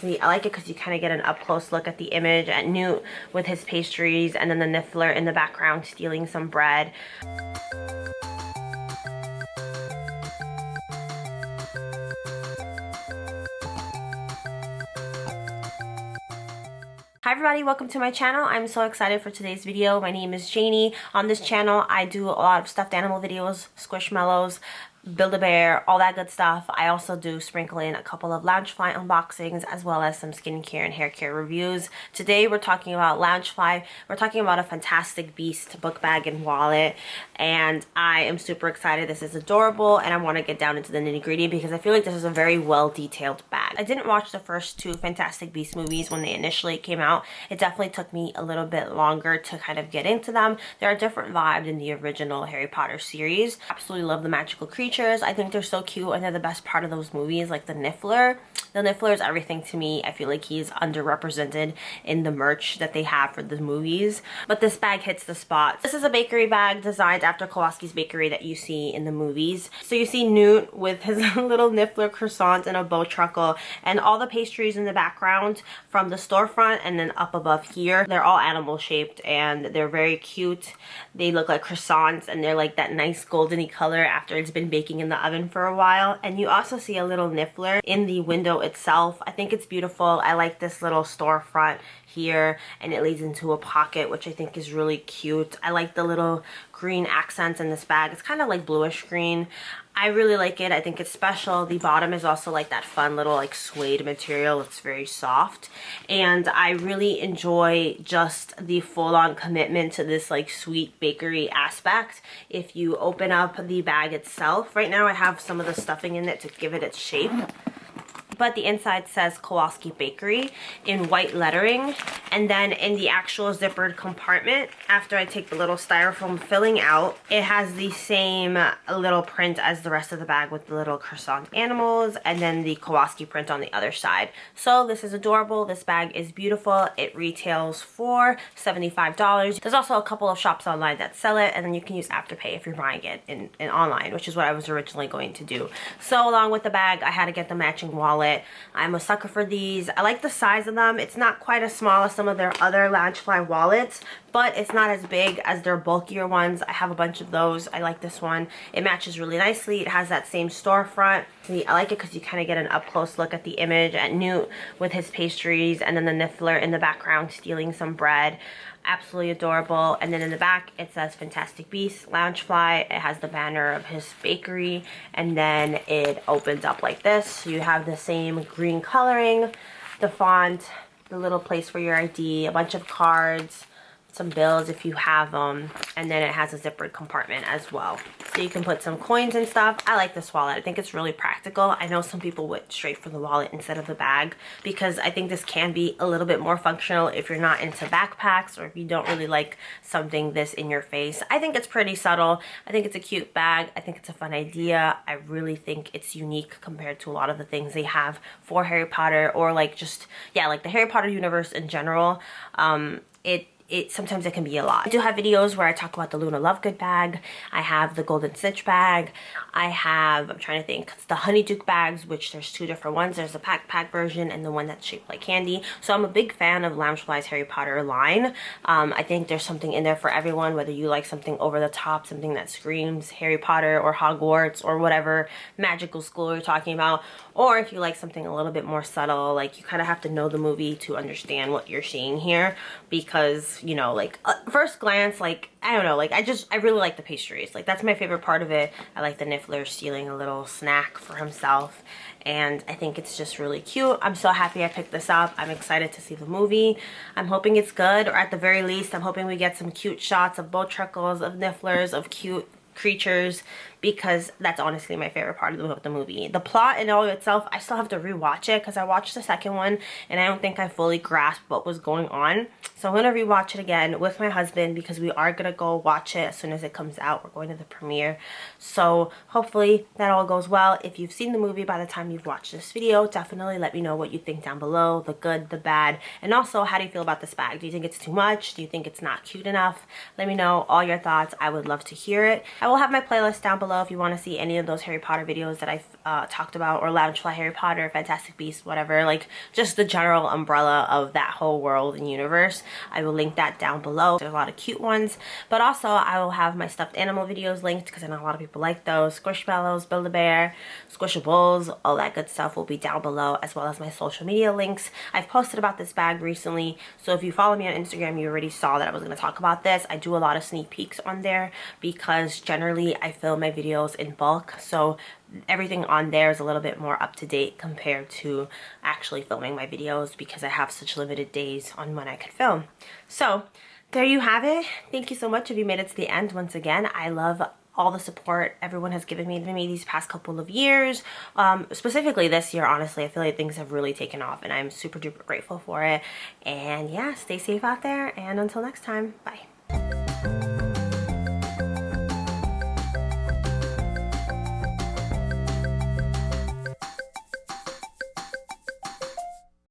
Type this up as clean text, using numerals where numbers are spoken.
I like it because you kind of get an up-close look at the image at Newt with his pastries, and then the Niffler in the background stealing some bread. Hi everybody, welcome to my channel. I'm so excited for today's video. My name is Janie. On this channel, I do a lot of stuffed animal videos, squishmallows, Build-A-Bear, all that good stuff. I also do sprinkle in a couple of Loungefly unboxings as well as some skincare and hair care reviews. Today we're talking about Loungefly. We're talking about a Fantastic Beasts book bag and wallet, and I am super excited. This is adorable and I want to get down into the nitty-gritty because I feel like this is a very well detailed bag. I didn't watch the first two Fantastic Beasts movies when they initially came out. It definitely took me a little bit longer to kind of get into them. There are different vibes in the original Harry Potter series. Absolutely love the magical creatures. I think they're so cute and they're the best part of those movies, like the Niffler. The Niffler is everything to me. I feel like he's underrepresented in the merch that they have for the movies. But this bag hits the spot. This is a bakery bag designed after Kowalski's bakery that you see in the movies. So you see Newt with his little Niffler croissant and a bow truckle, and all the pastries in the background from the storefront and then up above here. They're all animal shaped and they're very cute. They look like croissants and they're like that nice goldeny color after it's been baking in the oven for a while. And you also see a little Niffler in the window itself. I think it's beautiful. I like this little storefront here, and it leads into a pocket, which I think is really cute. I like the little green accents in this bag. It's kind of like bluish green. I really like it. I think it's special. The bottom is also like that fun little like suede material. It's very soft, and I really enjoy just the full-on commitment to this like sweet bakery aspect. If you open up the bag itself, right now I have some of the stuffing in it to give it its shape, but the inside says Kowalski Bakery in white lettering. And then in the actual zippered compartment, after I take the little styrofoam filling out, it has the same little print as the rest of the bag with the little croissant animals and then the Kowalski print on the other side. So this is adorable. This bag is beautiful. It retails for $75. There's also a couple of shops online that sell it, and then you can use Afterpay if you're buying it in online, which is what I was originally going to do. So along with the bag, I had to get the matching wallet. I'm a sucker for these. I like the size of them. It's not quite as small as some of their other Loungefly wallets, but it's not as big as their bulkier ones. I have a bunch of those. I like this one. It matches really nicely. It has that same storefront. I like it because you kind of get an up-close look at the image at Newt with his pastries, and then the Niffler in the background stealing some bread. Absolutely adorable. And then in the back it says Fantastic Beasts Loungefly. It has the banner of his bakery, and then it opens up like this. So you have the same green coloring, the font, the little place for your ID, a bunch of cards, some bills if you have them, and then it has a zippered compartment as well, so you can put some coins and stuff. I like this wallet. I think it's really practical. I know some people went straight for the wallet instead of the bag because I think this can be a little bit more functional if you're not into backpacks or if you don't really like something this in your face. I think it's pretty subtle. I think it's a cute bag. I think it's a fun idea. I really think it's unique compared to a lot of the things they have for Harry Potter, or like just, yeah, like the Harry Potter universe in general. Sometimes it can be a lot. I do have videos where I talk about the Luna Lovegood bag. I have the Golden Stitch bag. I have, I'm trying to think, the Honeydew bags, which there's two different ones. There's the pack version and the one that's shaped like candy. So I'm a big fan of Loungefly's Harry Potter line. I think there's something in there for everyone, whether you like something over the top, something that screams Harry Potter or Hogwarts or whatever magical school you're talking about, or if you like something a little bit more subtle, like you kind of have to know the movie to understand what you're seeing here, because you know, like first glance, like I don't know, like I really like the pastries. Like that's my favorite part of it. I like the Niffler stealing a little snack for himself, and I think it's just really cute. I'm so happy I picked this up. I'm excited to see the movie. I'm hoping it's good, or at the very least I'm hoping we get some cute shots of bow truckles, of Nifflers, of cute creatures, because that's honestly my favorite part of the movie. The plot in all of itself, I still have to rewatch it because I watched the second one and I don't think I fully grasped what was going on. So I'm going to rewatch it again with my husband because we are going to go watch it as soon as it comes out. We're going to the premiere. So hopefully that all goes well. If you've seen the movie by the time you've watched this video, definitely let me know what you think down below, the good, the bad, and also how do you feel about this bag? Do you think it's too much? Do you think it's not cute enough? Let me know all your thoughts. I would love to hear it. I will have my playlist down below below if you want to see any of those Harry Potter videos that I've talked about, or Loungefly, Harry Potter, Fantastic Beasts, whatever, like just the general umbrella of that whole world and universe. I will link that down below. There's a lot of cute ones, but also I will have my stuffed animal videos linked because I know a lot of people like those. Squishmallows, Build-A-Bear, Squishables, all that good stuff will be down below, as well as my social media links. I've posted about this bag recently, so if you follow me on Instagram, you already saw that I was going to talk about this. I do a lot of sneak peeks on there because generally I film my videos in bulk, so everything on there is a little bit more up to date compared to actually filming my videos because I have such limited days on when I can film. So there you have it. Thank you so much if you made it to the end. Once again, I love all the support everyone has given me these past couple of years, specifically this year. Honestly, I feel like things have really taken off and I'm super duper grateful for it. And yeah, stay safe out there, and until next time, bye.